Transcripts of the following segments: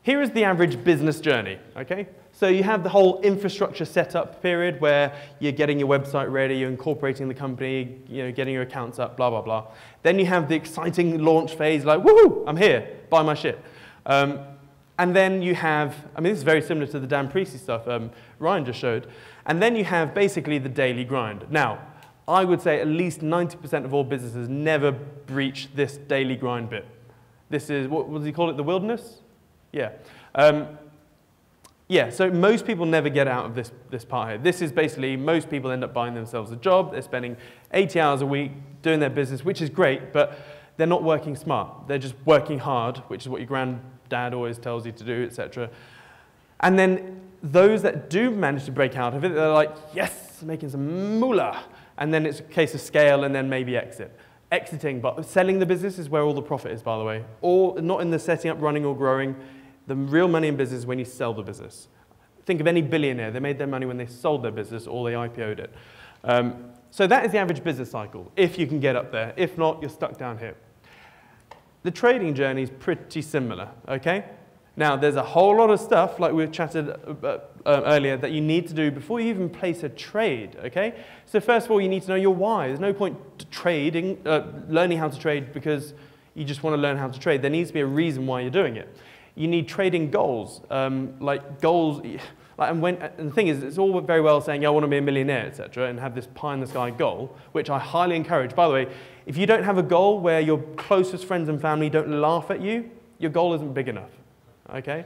Here is the average business journey, okay? So you have the whole infrastructure setup period where you're getting your website ready, you're incorporating the company, getting your accounts up, blah, blah, blah. Then you have the exciting launch phase, like, woohoo, I'm here, buy my shit. And then you have, this is very similar to the Dan Priestley stuff Ryan just showed. And then you have basically the daily grind. Now, I would say at least 90% of all businesses never breach this daily grind bit. This is, what does he call it, the wilderness? Yeah. Yeah, so most people never get out of this part here. This is basically, most people end up buying themselves a job. They're spending 80 hours a week doing their business, which is great, but they're not working smart. They're just working hard, which is what your granddad always tells you to do, etc. And then those that do manage to break out of it, they're like, yes, making some moolah. And then it's a case of scale and then maybe exit. Exiting, but selling the business is where all the profit is, by the way. Or not in the setting up, running, or growing. The real money in business is when you sell the business. Think of any billionaire. They made their money when they sold their business or they IPO'd it. So that is the average business cycle, if you can get up there. If not, you're stuck down here. The trading journey is pretty similar, okay? Now, there's a whole lot of stuff, like we chatted earlier, that you need to do before you even place a trade, okay? So first of all, you need to know your why. There's no point to trading, learning how to trade because you just want to learn how to trade. There needs to be a reason why you're doing it. You need trading goals, like goals. And the thing is, it's all very well saying, I want to be a millionaire, etc., and have this pie-in-the-sky goal, which I highly encourage. By the way, if you don't have a goal where your closest friends and family don't laugh at you, your goal isn't big enough. Okay?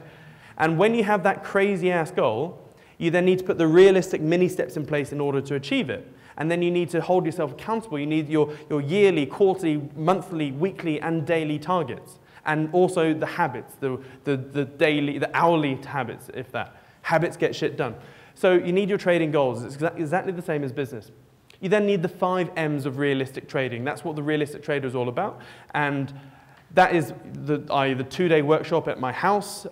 And when you have that crazy-ass goal, you then need to put the realistic mini steps in place in order to achieve it. And then you need to hold yourself accountable. You need your yearly, quarterly, monthly, weekly, and daily targets. And also the habits, the daily, the hourly habits, if that. Habits get shit done. So you need your trading goals. It's exactly the same as business. You then need the 5 M's of realistic trading. That's what the realistic trader is all about. And that is either the 2-day workshop at my house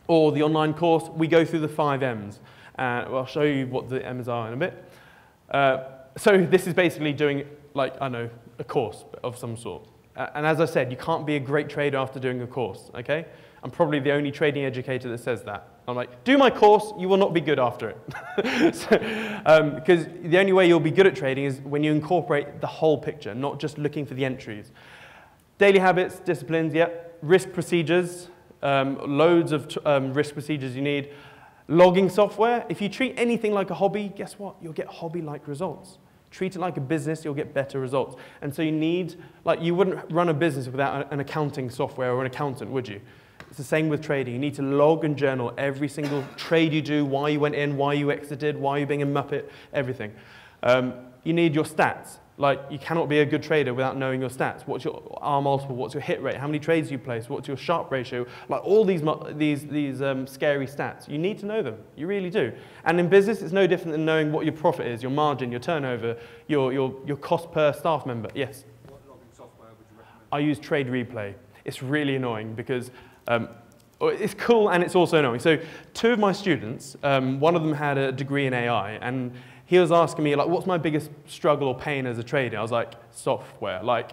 or the online course. We go through the 5 M's. I'll show you what the M's are in a bit. So this is basically doing, like, I don't know, a course of some sort. And as I said, you can't be a great trader after doing a course, okay? I'm probably the only trading educator that says that. I'm like, do my course, you will not be good after it. Because the only way you'll be good at trading is when you incorporate the whole picture, not just looking for the entries. Daily habits, disciplines, yep. Risk procedures, loads of risk procedures you need. Logging software. If you treat anything like a hobby, guess what? You'll get hobby-like results. Treat it like a business, you'll get better results. And so you need, like, you wouldn't run a business without an accounting software or an accountant, would you? It's the same with trading. You need to log and journal every single trade you do, why you went in, why you exited, why you're being a muppet, everything. You need your stats. Like, you cannot be a good trader without knowing your stats. What's your R multiple? What's your hit rate? How many trades you place? What's your Sharpe ratio? Like, all these scary stats. You need to know them. You really do. And in business, it's no different than knowing what your profit is, your margin, your turnover, your cost per staff member. Yes? What logging software would you recommend? I use Trade Replay. It's really annoying because it's cool and it's also annoying. So 2 of my students, one of them had a degree in AI, and he was asking me, like, what's my biggest struggle or pain as a trader? I was like, software. Like,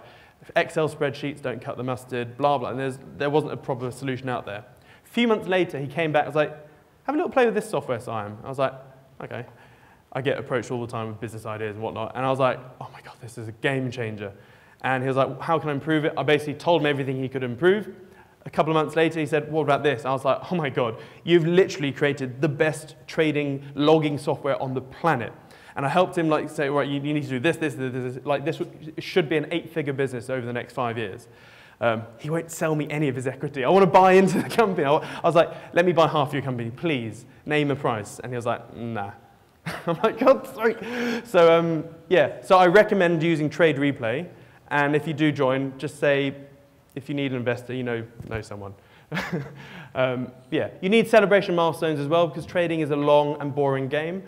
Excel spreadsheets don't cut the mustard, blah, blah. And there wasn't a proper solution out there. A few months later, he came back. I was like, have a little play with this software, Siam. I was like, okay. I get approached all the time with business ideas and whatnot. And I was like, oh, my God, this is a game changer. And he was like, how can I improve it? I basically told him everything he could improve. A couple of months later, he said, what about this? I was like, oh, my God, you've literally created the best trading logging software on the planet. And I helped him, like, say, right, you need to do this, this, this, this. Like, this should be an 8-figure business over the next 5 years. He won't sell me any of his equity. I want to buy into the company. I was like, let me buy half your company, please. Name a price. And he was like, nah. I'm like, God, sorry. So, yeah, so I recommend using Trade Replay. And if you do join, just say, if you need an investor, you know someone. Yeah, you need celebration milestones as well, because trading is a long and boring game.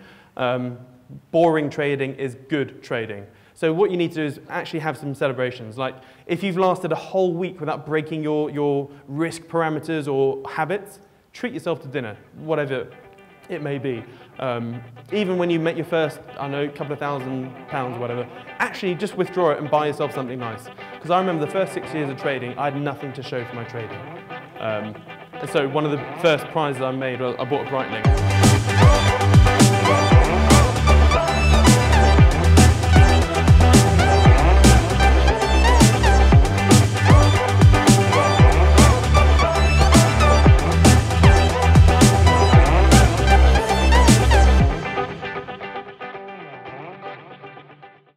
Boring trading is good trading. So what you need to do is actually have some celebrations. Like, if you've lasted a whole week without breaking your risk parameters or habits, treat yourself to dinner, whatever it may be. Even when you make your first, I don't know, a couple of £1,000 or whatever, actually just withdraw it and buy yourself something nice. Because I remember the first 6 years of trading, I had nothing to show for my trading. And so one of the first prizes I made, I bought a Breitling.